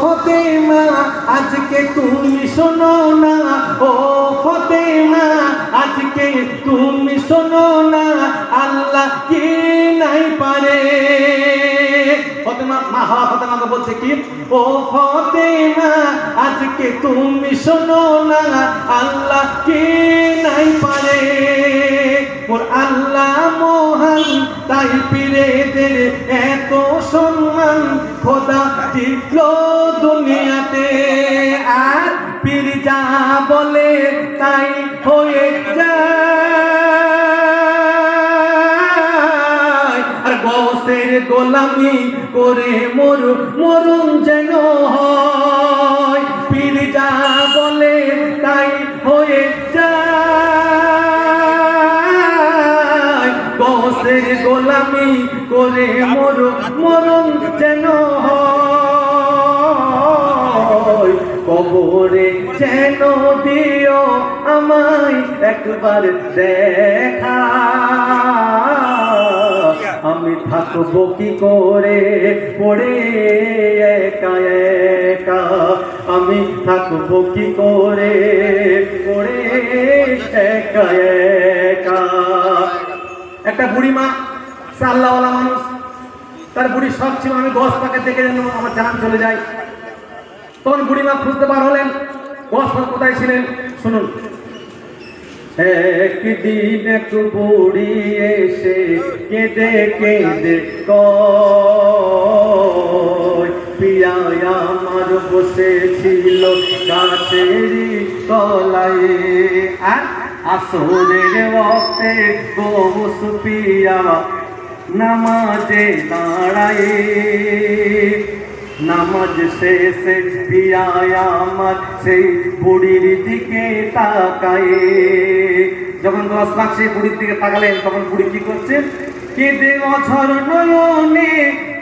ফতেমা আজকে তুমি শোনো না, ও ফতেমা আজকে তুমি শোনো না, আল্লাহ কি নাই পারে। ফতেমা মা হওয়া ফতেমাকে বলছে কি, ও ফতেমা আজকে তুমি শোনো না, আল্লাহ কি নাই পারে। ওর আল্লাহ মহান, তাই পীরেদের এত সম্মান, খোদা দিল দুনিয়াতে। আর পীর যা বলে তাই হয়ে যায়, আর বসের গোলামি করে মরণ যেন হয়। পীর যা বলে তাই হয়ে যায়, বসের গোলামি করে মরণ যেন হয়। কবরে যেন দিও আমায় একবার দেখা, আমি থাকবো কি করে পড়ে একা একা, আমি থাকবো কি করে পড়ে একা একা। একটা বুড়িমা, সে আল্লাহওয়ালা মানুষ, তার বুড়ি শখ ছিল আমি গছ পাকে দেখে যেন আমার জান চলে যায়। তখন বুড়িমা খুঁজতে পার হলেন গছ পাক কোথায় ছিলেন, শুনুন। একদিন এক বুড়ি এসে কেঁদে কেঁদে কয়, পিয়া আমার বসেছিল গাছেরই তলায়, আর আসরের ওয়াক্তে গোস পিয়া নামাজে দাঁড়ায়, নামাজ শেষে পিয়া আমার সেই বুড়ির দিকে তাকায়। যখন দশ লাখ সেই বুড়ির দিকে তাকালেন, তখন বুড়ি কি করছে, কেঁদে অঝর নয়নে,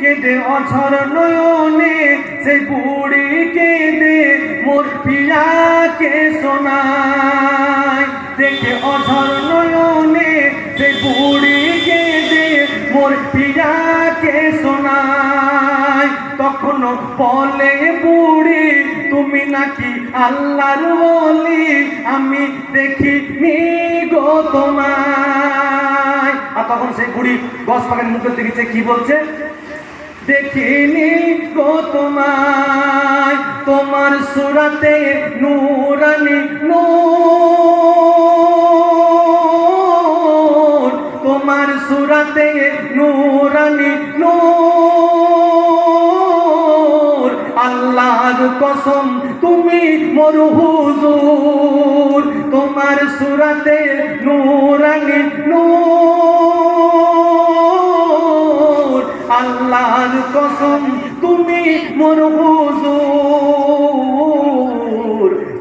কেঁদে অঝর নয়নে, সেই বুড়ি কেঁদে মোর পিয়াকে শোনায়। দেখে অঝর নয়নে সেই বুড়ি কেঁদে মোর পিয়াকে শোনায়। তখন বলে বুড়ি, তুমি নাকি আল্লাহর ওলি, আমি দেখিনি গো তোমায়। আর তখন সেই বুড়ি গছ পাকের মুখের দিকে কি বলছে, দেখিনি গো তোমায়, তোমার সুরাতে নূরানি নূর, তোমার সুরাতে নূরানি নূর, আল্লাহর কসম তুমি মোর হুজুর, তোমার সুরাতে নূরানি নূর, আল্লাহর কসম তুমি মোর হুজুর।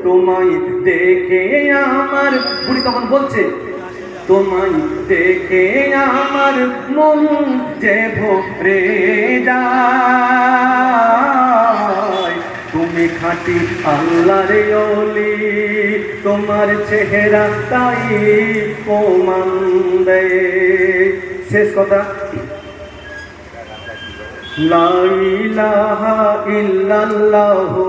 তোমায় দেখে আমার, বুড়ি তখন বলছে, তোমায় দেখে আমার মন যে ভরে যায়, তুমি খাঁটি আল্লাহর ওলি, তোমার চেহারা তাই প্রমাণ দেয়। শেষ কথা, লা ইলাহা ইল্লাল্লাহু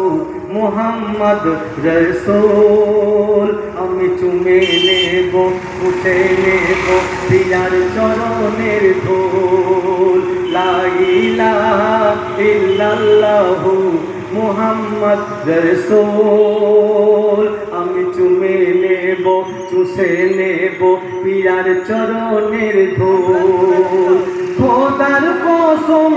মুহাম্মদ রাসূল, আমি চুমে নেব উঠে নেব পিয়ার চরণের ধুল। লা ইলাহা ইল্লাল্লাহু মুহাম্মদ রাসূল, আমি চুমে নেব চুষে নেব পিয়ার চরণের ধুল। খোদার কসম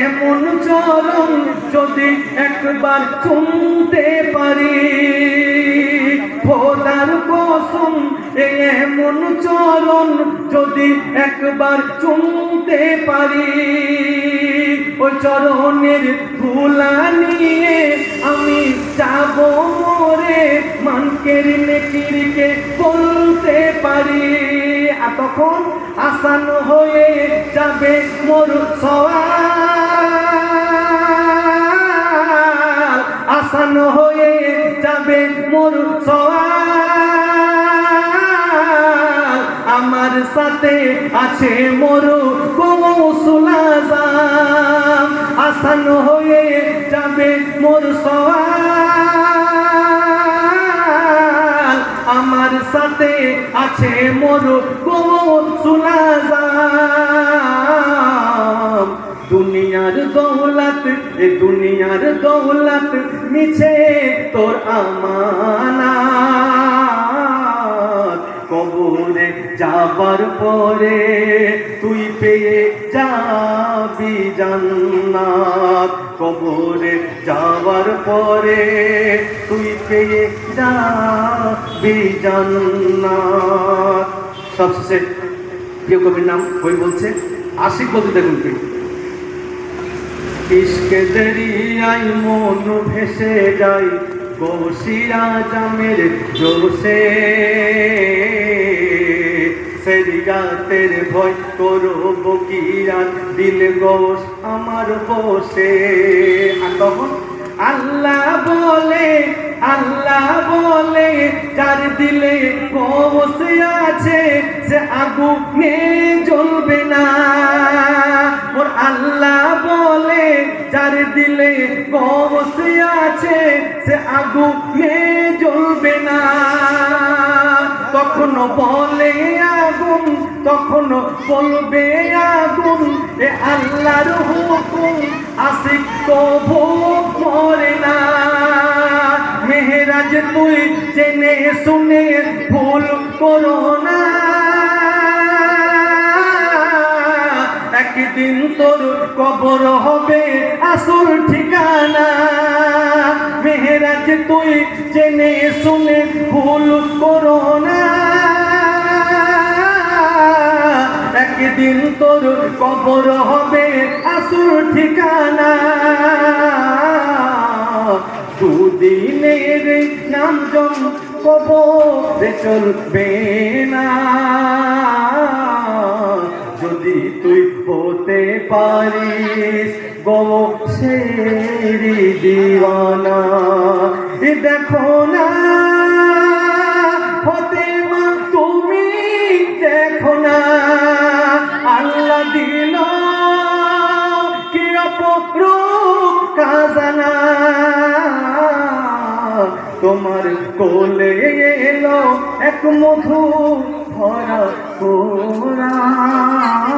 এমন চরণ যদি একবার চুমতে পারি, খোদার কসম এমন চরণ যদি একবার চুমতে পারি, ওই চরণের ধুলা নিয়ে আমি যাব মোরে মানকের নেকিরকে বলতে পারি। আর তখন আসান হয়ে যাবে মোর সওয়াল, আসান হয়ে যাবে মোর সওয়াল, আমার সাথে আছে মোর গৌসুল আজম, আসান হয়ে যাবে যাবে মোর সওয়াল, আমার সাথে আছে মোর গোসুলাজাম। দুনিয়ার দৌলত দুনিয়ার দৌলত মিছে তোর আমানত, কবরে যাবার পরে তুই পেয়ে যাবি জান্নাত। কবরে যাওয়ার পরে তুই পেয়ে যাবি জান্নাত। সবশেষে প্রিয় কবির নাম বই বলছে, আশিক বলতে দেখুন কি, ইশকে দরিয়ায় মন ভেসে যায় গৌসিয়া জামের জোশে, সেরিগাতের ভয় করব কি আর দিল গোশ আমার বসে। আর তখন আল্লাহ বলে যার দিলে বসে আছে সে আগুনে জ্বলবে না। ওর আল্লাহ বলে যার দিলে বসে আছে সে আগুনে জ্বলবে না। তখনও বলে আগুন, তখনও বলবে আগুন, এ আল্লাহর হুকুম আশিক কবু মরে না। মেহেরাজ তুই জেনে শুনে ভুল করো না, একদিন তোর কবর হবে আসল ঠিকানা। মেহেরাজ তুই জেনে শুনে ভুল করো না, একদিন তোর কবর হবে আসল ঠিকানা। দুদিনের নাম জন কবরে চলবে না, যদি তুই হতে পারিস গৌসেরি দিওয়ানা। দেখো না ফাতেমা তুমি দেখো না, আল্লাহ দিল কি অপরূপ খাজানা। তোমার কোলে এলো এক মধু ভরা কোরআন।